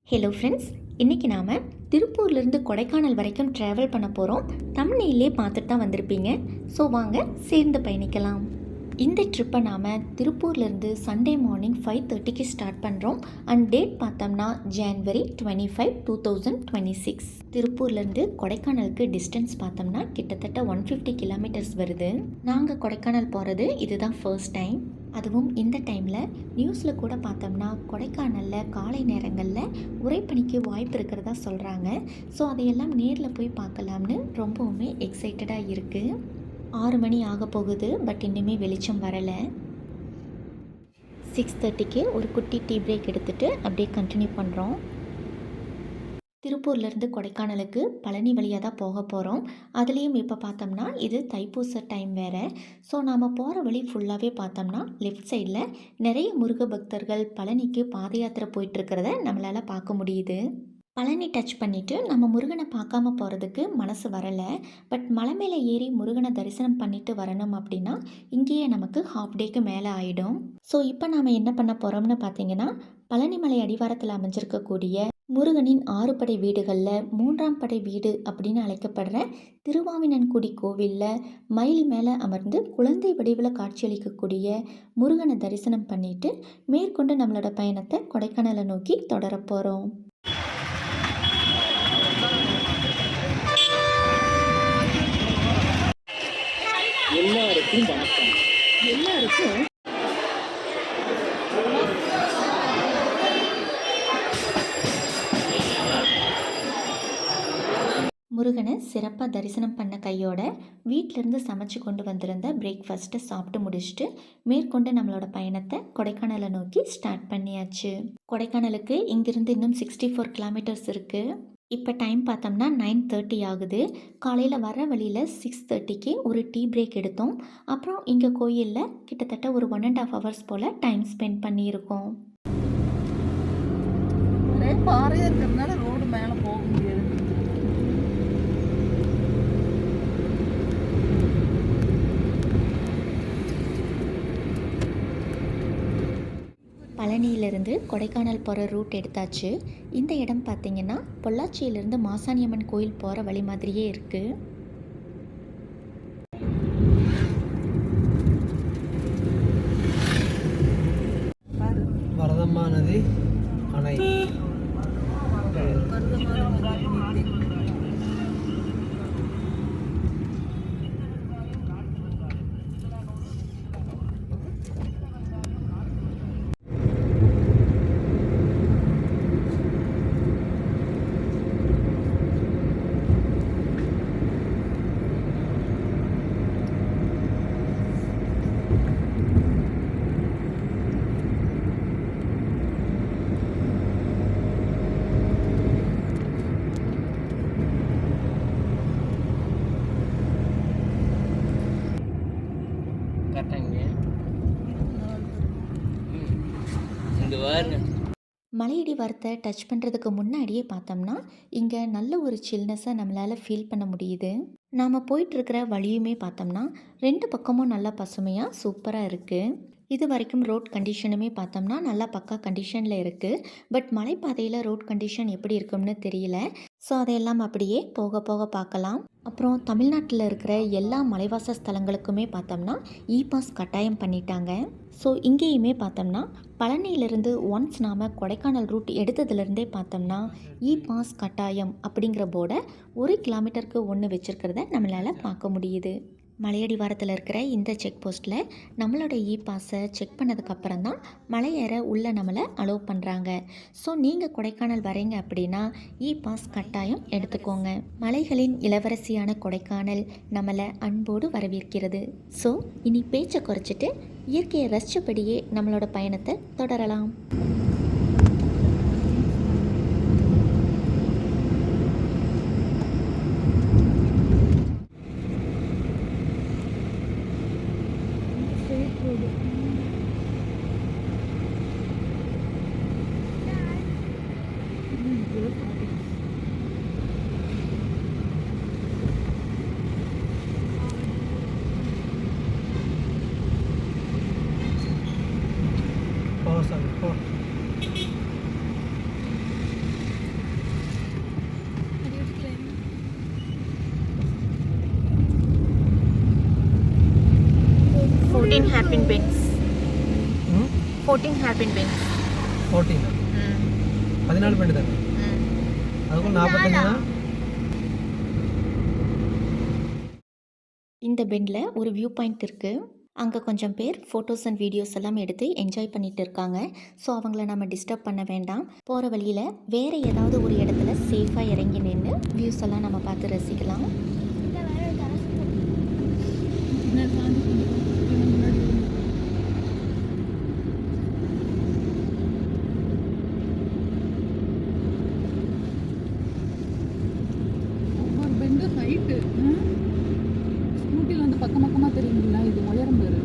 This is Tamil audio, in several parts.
ஹலோ ஃப்ரெண்ட்ஸ், இன்றைக்கி நாம் திருப்பூர்லேருந்து கொடைக்கானல் வரைக்கும் ட்ராவல் பண்ண போகிறோம். தமிழ்நிலே பார்த்துட்டு தான் வந்திருப்பீங்க. ஸோ வாங்க சேர்ந்து பயணிக்கலாம். இந்த ட்ரிப்பை நாம் திருப்பூர்லேருந்து சண்டே மார்னிங் 5:30க்கு ஸ்டார்ட் பண்ணுறோம். அண்ட் டேட் பார்த்தோம்னா January 25, 2026. திருப்பூர்லேருந்து கொடைக்கானலுக்கு டிஸ்டன்ஸ் பார்த்தோம்னா கிட்டத்தட்ட 150 கிலோமீட்டர்ஸ் வருது. நாங்கள் கொடைக்கானல் போகிறது இதுதான் ஃபர்ஸ்ட் டைம். அதுவும் இந்த டைமில் நியூஸில் கூட பார்த்தோம்னா கொடைக்கானலில் காலை நேரங்களில் உறைபனிக்கு வாய்ப்பு இருக்கிறதா சொல்கிறாங்க. ஸோ அதையெல்லாம் நேரில் போய் பார்க்கலாம்னு ரொம்பவுமே எக்ஸைட்டடாக இருக்குது. 6 மணி ஆக போகுது, பட் இன்னுமே வெளிச்சம் வரலை. 6:30க்கு ஒரு குட்டி டீ பிரேக் எடுத்துகிட்டு அப்படியே கண்டினியூ பண்ணுறோம். திருப்பூர்லேருந்து கொடைக்கானலுக்கு பழனி வழியாக தான் போக போகிறோம். அதுலேயும் இப்போ பார்த்தோம்னா இது தைப்பூச டைம் வேறு. ஸோ நாம் போகிற வழி ஃபுல்லாகவே பார்த்தோம்னா லெஃப்ட் சைடில் நிறைய முருக பக்தர்கள் பழனிக்கு பாத யாத்திரை போயிட்டுருக்கிறத நம்மளால் பார்க்க முடியுது. பழனி டச் பண்ணிவிட்டு நம்ம முருகனை பார்க்காம போகிறதுக்கு மனசு வரலை. பட் மலை மேலே ஏறி முருகனை தரிசனம் பண்ணிட்டு வரணும் அப்படின்னா இங்கேயே நமக்கு ஹாஃப் டேக்கு மேலே ஆகிடும். ஸோ இப்போ நாம் என்ன பண்ண போகிறோம்னு பார்த்தீங்கன்னா பழனிமலை அடிவாரத்தில் அமைஞ்சிருக்கக்கூடிய முருகனின் 6 படை வீடுகளில் 3ஆம் படை வீடு அப்படின்னு அழைக்கப்படுற திருவாவினன்குடி கோவிலில் மயில் மேலே அமர்ந்து குழந்தை வடிவில் காட்சியளிக்கக்கூடிய முருகனை தரிசனம் பண்ணிட்டு மேற்கொண்டு நம்மளோட பயணத்தை கொடைக்கானலை நோக்கி தொடர போகிறோம். எல்லாருக்கும் வணக்கம். எல்லாருக்கும் முருகனை சிறப்பாக தரிசனம் பண்ண கையோட வீட்டிலேருந்து சமைச்சு கொண்டு வந்திருந்த பிரேக்ஃபாஸ்ட்டை சாப்பிட்டு முடிச்சுட்டு மேற்கொண்டு நம்மளோட பயணத்தை கொடைக்கானலை நோக்கி ஸ்டார்ட் பண்ணியாச்சு. கொடைக்கானலுக்கு இங்கிருந்து இன்னும் 64 கிலோமீட்டர்ஸ் இருக்குது. இப்போ டைம் பார்த்தோம்னா 9:30 ஆகுது. காலையில் வர வழியில் 6:30க்கு ஒரு டீ பிரேக் எடுத்தோம். அப்புறம் இங்கே கோயிலில் கிட்டத்தட்ட ஒரு 1.5 hours போல் டைம் ஸ்பெண்ட் பண்ணியிருக்கோம். ஒரே பாறையாக இருக்கிறதுனால ரோடு மேலே போக முடியாது. பழனியிலிருந்து கொடைக்கானல் போகிற ரூட் எடுத்தாச்சு. இந்த இடம் பார்த்திங்கன்னா பொள்ளாச்சியிலிருந்து மாசாணியம்மன் கோயில் போகிற வழி மாதிரியே இருக்குது. வரதம்மா நதி அணை. மலையடி வாரத்தை டச் பண்ணுறதுக்கு முன்னாடியே பார்த்தோம்னா இங்கே நல்ல ஒரு சில்னஸை நம்மளால் ஃபீல் பண்ண முடியுது. நாம் போயிட்டுருக்கிற வழியுமே பார்த்தோம்னா 2 பக்கமும் நல்லா பசுமையாக சூப்பராக இருக்குது. இது வரைக்கும் ரோட் கண்டிஷனுமே பார்த்தோம்னா நல்லா பக்கா கண்டிஷனில் இருக்குது. பட் மலைப்பாதையில் ரோட் கண்டிஷன் எப்படி இருக்கும்னு தெரியல. ஸோ அதையெல்லாம் அப்படியே போக போக பார்க்கலாம். அப்புறம் தமிழ்நாட்டில் இருக்கிற எல்லா மலைவாச ஸ்தலங்களுக்குமே பார்த்தோம்னா பாஸ் கட்டாயம் பண்ணிட்டாங்க. ஸோ இங்கேயுமே பார்த்தோம்னா பழனியிலிருந்து ஒன்ஸ் நாம் கொடைக்கானல் ரூட் எடுத்ததுலேருந்தே பார்த்தோம்னா பாஸ் கட்டாயம் அப்படிங்கிற போர்டை 1 கிலோமீட்டருக்கு 1 வச்சுருக்கிறத நம்மளால் பார்க்க முடியுது. மலையடி வாரத்தில் இருக்கிற இந்த செக் போஸ்ட்டில் நம்மளோட பாஸை செக் பண்ணதுக்கப்புறம் தான் மலை ஏற உள்ளே நம்மளை அலோவ் பண்ணுறாங்க. ஸோ நீங்கள் கொடைக்கானல் வரீங்க அப்படின்னா பாஸ் கட்டாயம் எடுத்துக்கோங்க. மலைகளின் இளவரசியான கொடைக்கானல் நம்மளை அன்போடு வரவேற்கிறது. ஸோ இனி பேச்சை குறைச்சிட்டு இயற்கையை ரசித்தபடியே நம்மளோட பயணத்தை தொடரலாம். 14 hairpin bends. ம் 14 hairpin bends. 14 14 பெண்டு தானே அதுக்குள்ள 45னா இந்த பெண்டில் ஒரு வியூ பாயிண்ட் இருக்குது. அங்கே கொஞ்சம் பேர் ஃபோட்டோஸ் அண்ட் வீடியோஸ் எல்லாம் எடுத்து என்ஜாய் பண்ணிட்டு இருக்காங்க. ஸோ அவங்கள நம்ம டிஸ்டர்ப் பண்ண வேண்டாம். போகிற வழியில் வேறு ஏதாவது ஒரு இடத்துல சேஃபாக இறங்கி நின்று வியூஸ் எல்லாம் நம்ம பார்த்து ரசிக்கலாம். ஒவ்வொரு பெண்டு ஹைட்டு ஸ்கூட்டியில் வந்து பக்கம் பக்கமாக தெரியுங்களா, இது உயரம் பேரு.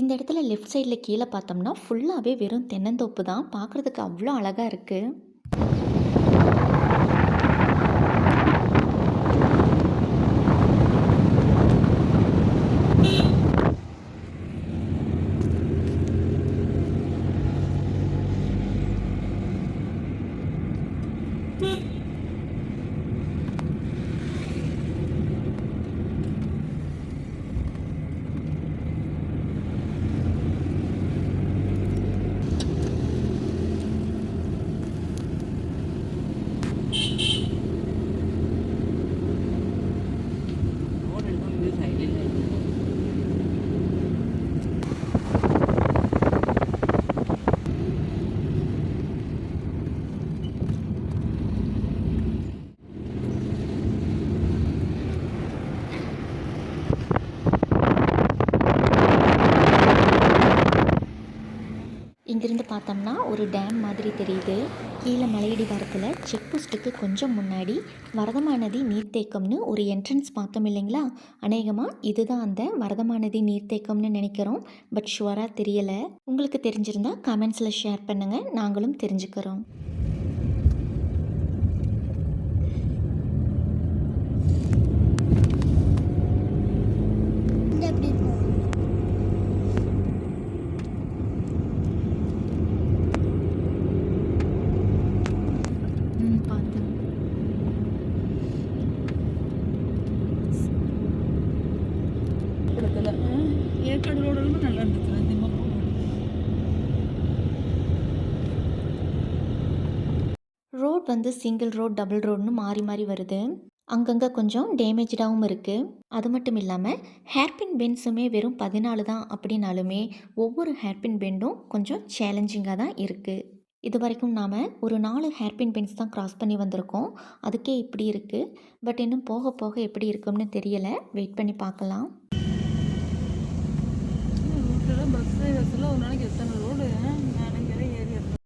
இந்த இடத்துல லெஃப்ட் சைடில் கீழே பார்த்தோம்னா ஃபுல்லாகவே வெறும் தென்னந்தோப்பு தான். பார்க்குறதுக்கு அவ்வளோ அழகாக இருக்குது. இங்கிருந்து பார்த்தோம்னா ஒரு டேம் மாதிரி தெரியுது. கீழே மலையடிவாரத்தில் செக் போஸ்ட்டுக்கு கொஞ்சம் முன்னாடி வரதமாநதி நீர்த்தேக்கம்னு ஒரு என்ட்ரன்ஸ் பார்த்தோம் இல்லைங்களா? அநேகமாக இதுதான் அந்த வரதமாநதி நீர்த்தேக்கம்னு நினைக்கிறோம். பட் ஷுவராக தெரியலை. உங்களுக்கு தெரிஞ்சிருந்தா கமெண்ட்ஸில் ஷேர் பண்ணுங்கள், நாங்களும் தெரிஞ்சுக்கிறோம். பார்த்து இடத்துல ஏற்காடு ரோடு நல்லா இருந்துச்சு. திம்மப்பூர் ரோட் வந்து சிங்கிள் ரோட், டபுள் ரோடுன்னு மாறி மாறி வருது. அங்கங்கே கொஞ்சம் டேமேஜாகவும் இருக்குது. அது மட்டும் இல்லாமல் ஹேர்பின் பெண்ட்ஸுமே வெறும் 14 தான் அப்படின்னாலுமே ஒவ்வொரு ஹேர்பின் பெண்டும் கொஞ்சம் சேலஞ்சிங்காக தான் இருக்குது. இது வரைக்கும் நாம் ஒரு 4 ஹேர்பின் பெண்ட்ஸ் தான் கிராஸ் பண்ணி வந்திருக்கோம். அதுக்கே இப்படி இருக்குது. பட் இன்னும் போக போக எப்படி இருக்கும்னு தெரியலை. வெயிட் பண்ணி பார்க்கலாம். ரோட்டில் பஸ் டிரைவர்ஸ்ல ஒரு நாளைக்கு எத்தனை ரோடு மேனேஜரே ஏறி இருக்கு.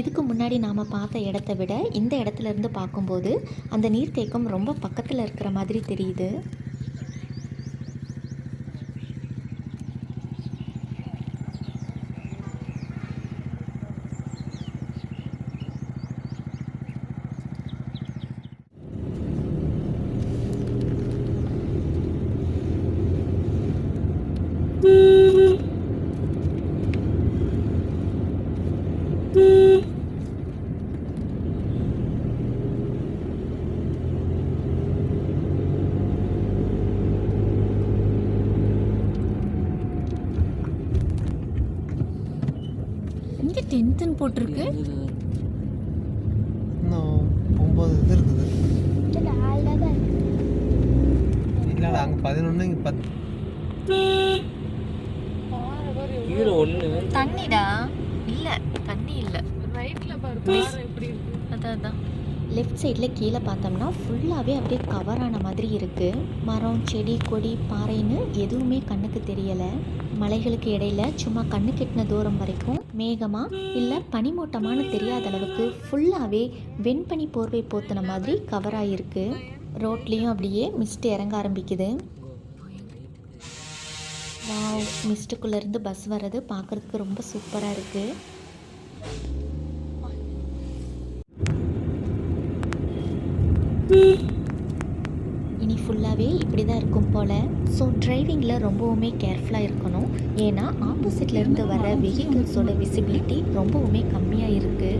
இதுக்கு முன்னாடி நாம் பார்த்த இடத்த விட இந்த இடத்துல இருந்து பார்க்கும்போது அந்த நீர்த்தேக்கம் ரொம்ப பக்கத்தில் இருக்கிற மாதிரி தெரியுது. இங்கே 10ன்னு போட்டிருக்கு. இன்னும் 9 இது இருக்குது. இல்லை அங்கே 11 இங்கே 10. இதுல ஒண்ணு தண்ணிடா இல்லை, தண்ணி இல்லை. ரைட்ல பாரு பாரு எப்படி இருக்கு. அதான் லெஃப்ட் சைடில் கீழே பார்த்தோம்னா ஃபுல்லாகவே அப்படியே கவரான மாதிரி இருக்குது. மரம், செடி, கொடி, பாறைன்னு எதுவுமே கண்ணுக்கு தெரியலை. மலைகளுக்கு இடையில சும்மா கண்ணு கெட்டின தூரம் வரைக்கும் மேகமாக இல்லை பனிமூட்டமானு தெரியாத அளவுக்கு ஃபுல்லாகவே வெண்பனி போர்வை போத்துன மாதிரி கவராகிருக்கு. ரோட்லேயும் அப்படியே மிஸ்ட் இறங்க ஆரம்பிக்குது. வாவ், மிஸ்ட்டுக்குள்ளேருந்து பஸ் வர்றது பார்க்குறதுக்கு ரொம்ப சூப்பராக இருக்குது. இனி ஃபுல்லாகவே இப்படி தான் இருக்கும் போல். ஸோ டிரைவிங்கில் ரொம்பவுமே கேர்ஃபுல்லாக இருக்கணும். ஏன்னா ஆப்போசிட்லேருந்து வர வெஹிக்கிள்ஸோட விசிபிலிட்டி ரொம்பவுமே கம்மியாக இருக்குது.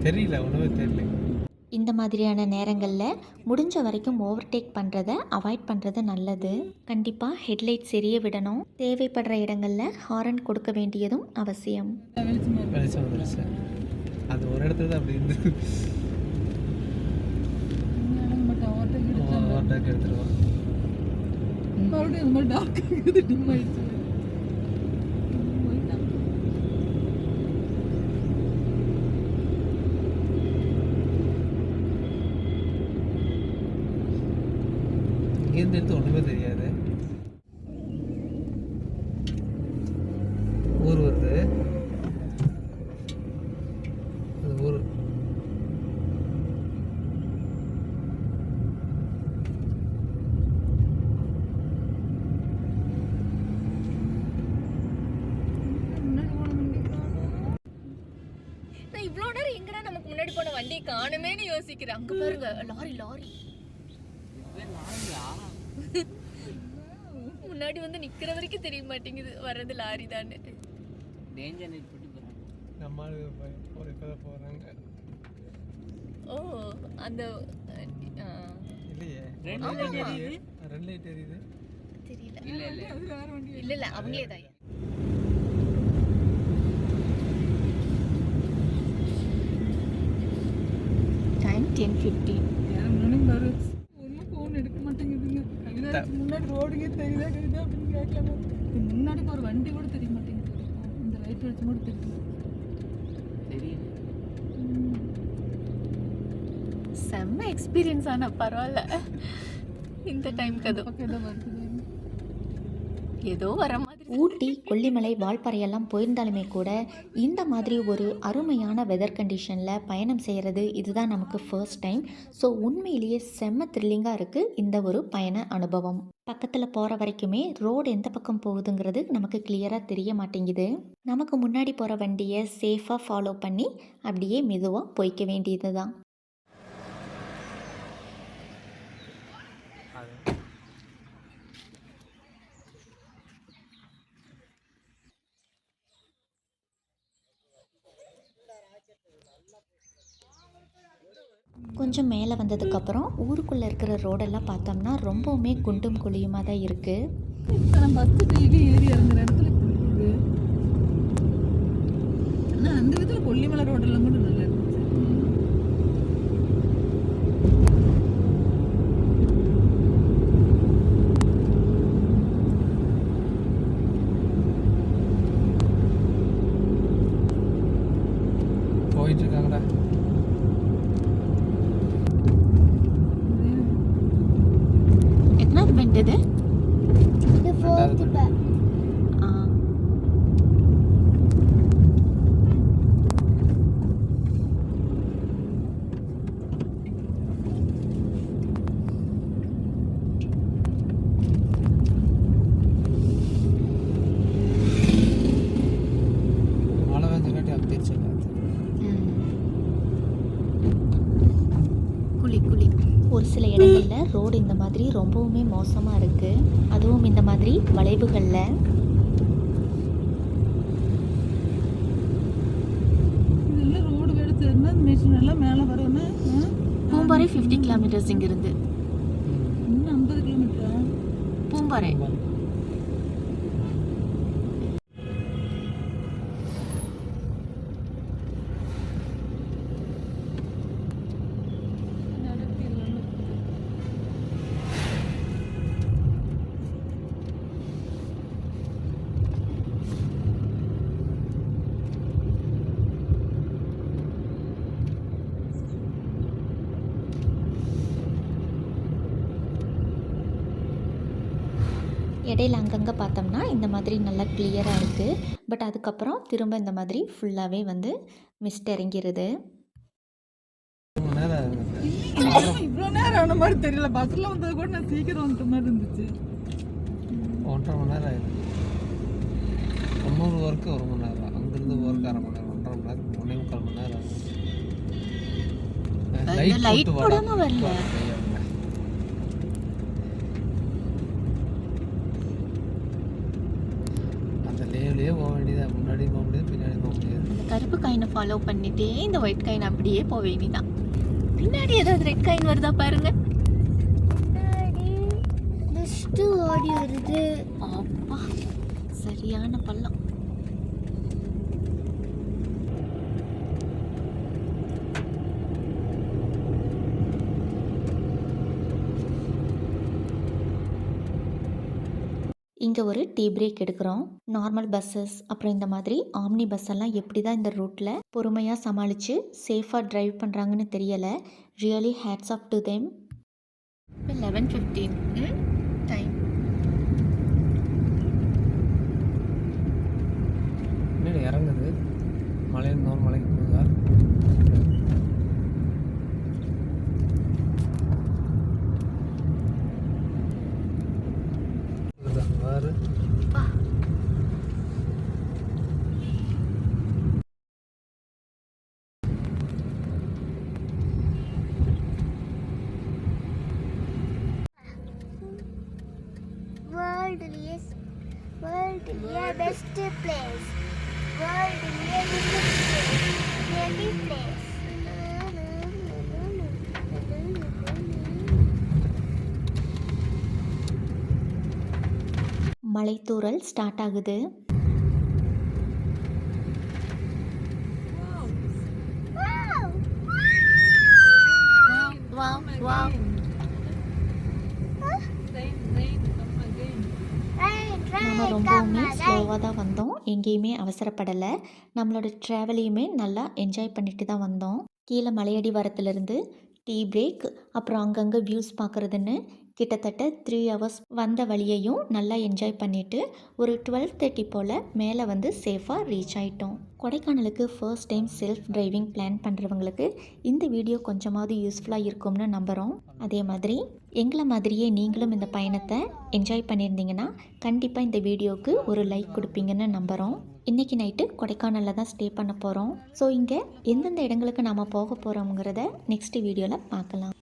தெரியல, ஒன்றுமே தெரியல. இந்த மாதிரியான நேரங்களில் முடிஞ்ச வரைக்கும் ஓவர்டேக் பண்ணுறதை அவாய்ட் பண்ணுறது நல்லது. கண்டிப்பாக ஹெட்லைட் சரிய விடணும். தேவைப்படுற இடங்களில் ஹாரன் கொடுக்க வேண்டியதும் அவசியம். வெளிச்சம் வந்துருச்சு. அது ஒரு இடத்துல தான் அப்படி இருந்து ஓவர்டேக் எடுத்துருவோம். இங்கேருந்து எடுத்து ஒன்றுமே தெரியாது. ஊர் வருது. அது ஊர். நான் இவ்வளோ நேரம் எங்கடா நமக்கு முன்னாடி போன வண்டி காணுமேன்னு யோசிக்கிறேன். அங்க பாருங்க, லாரி லாரி முன்னாடி வந்து நிக்கிற வரைக்கும் தெரிய மாட்டேங்குது வர்றது லாரி தானே. நம்ம இப்போதான் போகிறாங்க. ஓ அந்த இல்லையே, ஆமா. ரெண்டு லைட் எரியுது. தெரியல. இல்ல இல்ல அவங்களே தான். டைம் 10:15. முன்னாடி ரோடுக்கே தெரியுதா தெரியுதா அப்படின்னு கேட்கலாம். முன்னாடி ஒரு வண்டி கூட தெரிய மாட்டேங்குது. இந்த லைட் வச்சு கூட தெரியுது. செம்ம எக்ஸ்பீரியன்ஸ் ஆனா பரவாயில்ல. இந்த டைம்க்கு அது ஏதோ வர மாதிரி. ஊட்டி, கொல்லிமலை, வால்பாறையெல்லாம் போயிருந்தாலுமே கூட இந்த மாதிரி ஒரு அருமையான வெதர் கண்டிஷனில் பயணம் செய்கிறது இதுதான் நமக்கு ஃபர்ஸ்ட் டைம். ஸோ உண்மையிலேயே செம்ம த்ரில்லிங்காக இருக்குது இந்த ஒரு பயண அனுபவம். பக்கத்தில் போகிற வரைக்குமே ரோடு எந்த பக்கம் போகுதுங்கிறது நமக்கு கிளியராக தெரிய மாட்டேங்குது. நமக்கு முன்னாடி போகிற வண்டியை சேஃபாக ஃபாலோ பண்ணி அப்படியே மெதுவாக போய்க்க வேண்டியது தான். கொஞ்சம் மேலே வந்ததுக்கப்புறம் ஊருக்குள்ளே இருக்கிற ரோடெல்லாம் பார்த்தோம்னா ரொம்பவுமே குண்டும் குழியுமாக தான் இருக்குது. பஸ் டெய்லி ஏறி இறங்குற இடத்துல இப்படி இருக்குது. ஆனால் அந்த விதத்தில் கொல்லிமலை ரோடெல்லாம் கூட நல்லா இருந்துச்சு. போயிட்டு இருக்காங்கடா. எத்தனாவது பெண்ட் இது? ஆ. மழை வெஞ்சங்காட்டி அப்படிச்சு. குழி குழி. ஒரு சில இடங்களில் ரோடு இந்த மாதிரி ரொம்பவுமே மோசமாக இருக்குது. அதுவும் இந்த மாதிரி வளைவுகளில். இதெல்லாம் ரோடு வேலை தெரினா மிஷின் எல்லாம் மேலே வரணும். பூம்பாறை 50 கிலோமீட்டர்ஸ் இங்கிருந்து. இன்னும் 50 கிலோமீட்டரா? பூம்பாறை இடையில அங்கங்கே பார்த்தோம்னா இந்த மாதிரி நல்லா கிளியராக இருக்குது. பட் அதுக்கப்புறம் திரும்ப இந்த மாதிரி ஃபுல்லாகவே வந்து மிஸ்ட் இறங்கிருது. 1 மணி நேரம் ஆகுங்க. இவ்வளோ நேரம் ஆன மாதிரி தெரியல. பஸ்ஸில் வந்தது கூட நான் சீக்கிரம் வந்துட்ட மாதிரி இருந்துச்சு. 1.5 மணி நேரம் ஆயிடுது. 90 ஒர்க்கு 1 மணி நேரம், அங்கேருந்து ஒர்க்கு 1/2 மணி நேரம், 1.5 மணி நேரம், 1.25 மணி நேரம் ஆகும். லைட் போடாமல் வரல. அந்த லேவ்லேயே போக வேண்டியதான். முன்னாடி போக முடியாது, பின்னாடி போக முடியாது. அந்த கருப்பு காயினை ஃபாலோ பண்ணிட்டே இந்த ஒயிட் காயின் அப்படியே போக வேண்டியதான். பின்னாடி ஏதாவது ரெட் காயின் வருதா பாருங்க. ஓடி வருது. அப்பா சரியான பள்ளம். இங்கே ஒரு டீ பிரேக் எடுக்கிறோம். நார்மல் பஸ்ஸஸ் அப்புறம் இந்த மாதிரி ஆம்னி பஸ் எல்லாம் எப்படி தான் இந்த ரூட்டில் பொறுமையாக சமாளித்து சேஃபாக ட்ரைவ் பண்ணுறாங்கன்னு தெரியலை. Really hats off to them. 11:15 time. பின்னாடி இறங்குது. மலையிருந்து ஒரு மலைக்கு போகுதா? பாரு. worldly best place. Worldly happy place. மலைத்தூறல் ஸ்டார்ட் ஆகுது. நம்ம ரொம்பவுமே ஸ்லோவாக தான் வந்தோம். எங்கேயுமே அவசரப்படலை. நம்மளோட ட்ராவலையுமே நல்லா என்ஜாய் பண்ணிட்டு தான் வந்தோம். கீழே மலையடி வாரத்துலேருந்து டீ பிரேக் அப்புறம் அங்கங்கே வியூஸ் பார்க்குறதுன்னு கிட்டத்தட்ட 3 hours வந்த வழியையும் நல்லா என்ஜாய் பண்ணிவிட்டு ஒரு 12:30 போல் மேலே வந்து சேஃபாக ரீச் ஆகிட்டோம். கொடைக்கானலுக்கு first time self driving plan பண்ணுறவங்களுக்கு இந்த வீடியோ கொஞ்சமாவது யூஸ்ஃபுல்லாக இருக்கும்னு நம்புகிறோம். அதே மாதிரி எங்களை மாதிரியே நீங்களும் இந்த பயணத்தை என்ஜாய் பண்ணியிருந்தீங்கன்னா கண்டிப்பாக இந்த வீடியோவுக்கு ஒரு லைக் கொடுப்பீங்கன்னு நம்புகிறோம். இன்றைக்கி நைட்டு கொடைக்கானலில் தான் ஸ்டே பண்ண போகிறோம். ஸோ இங்கே எந்தெந்த இடங்களுக்கு நாம் போக போகிறோங்கிறத நெக்ஸ்ட் வீடியோவில் பார்க்கலாம்.